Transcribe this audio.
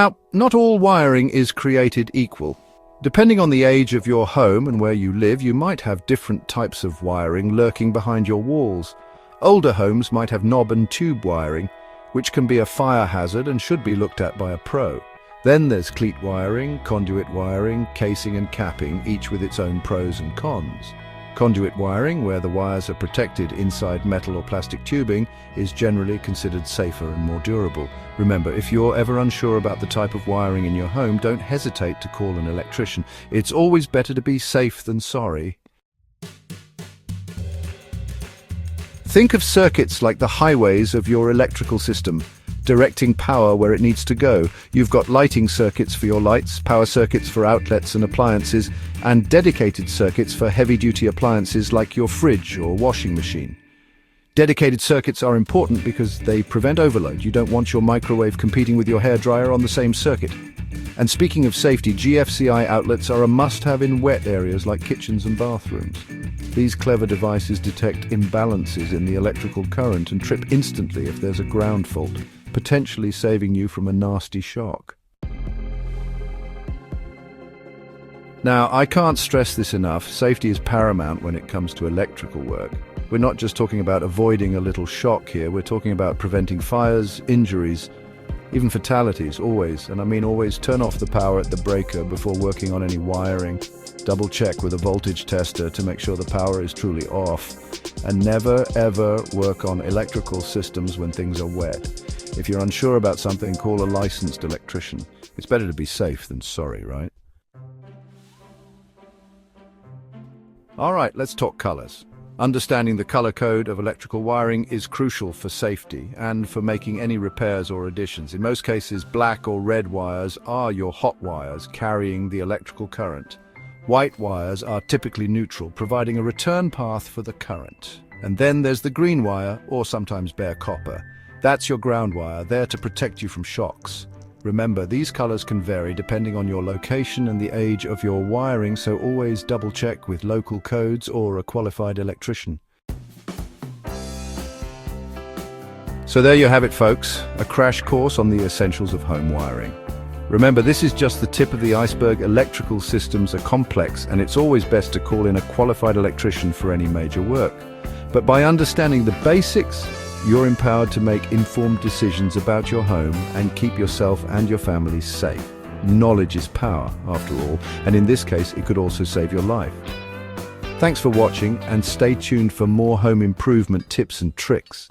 Now, not all wiring is created equal. Depending on the age of your home and where you live, you might have different types of wiring lurking behind your walls. Older homes might have knob and tube wiring, which can be a fire hazard and should be looked at by a pro. Then there's cleat wiring, conduit wiring, casing and capping, each with its own pros and cons. Conduit wiring, where the wires are protected inside metal or plastic tubing, is generally considered safer and more durable. Remember, if you're ever unsure about the type of wiring in your home, don't hesitate to call an electrician. It's always better to be safe than sorry. Think of circuits like the highways of your electrical system, directing power where it needs to go. You've got lighting circuits for your lights, power circuits for outlets and appliances, and dedicated circuits for heavy-duty appliances like your fridge or washing machine. Dedicated circuits are important because they prevent overload. You don't want your microwave competing with your hairdryer on the same circuit. And speaking of safety, GFCI outlets are a must-have in wet areas like kitchens and bathrooms. These clever devices detect imbalances in the electrical current and trip instantly if there's a ground fault, potentially saving you from a nasty shock. Now, I can't stress this enough, safety is paramount when it comes to electrical work. We're not just talking about avoiding a little shock here, we're talking about preventing fires, injuries, even fatalities, always. And I mean always turn off the power at the breaker before working on any wiring. Double check with a voltage tester to make sure the power is truly off. And never ever work on electrical systems when things are wet. If you're unsure about something, call a licensed electrician. It's better to be safe than sorry, right? All right, let's talk colors. Understanding the color code of electrical wiring is crucial for safety and for making any repairs or additions. In most cases, black or red wires are your hot wires carrying the electrical current. White wires are typically neutral, providing a return path for the current. And then there's the green wire, or sometimes bare copper. That's your ground wire, there to protect you from shocks. Remember, these colors can vary depending on your location and the age of your wiring, so always double check with local codes or a qualified electrician. So there you have it, folks, a crash course on the essentials of home wiring. Remember, this is just the tip of the iceberg. Electrical systems are complex, and it's always best to call in a qualified electrician for any major work. But by understanding the basics, you're empowered to make informed decisions about your home and keep yourself and your family safe. Knowledge is power, after all, and in this case, it could also save your life. Thanks for watching, and stay tuned for more home improvement tips and tricks.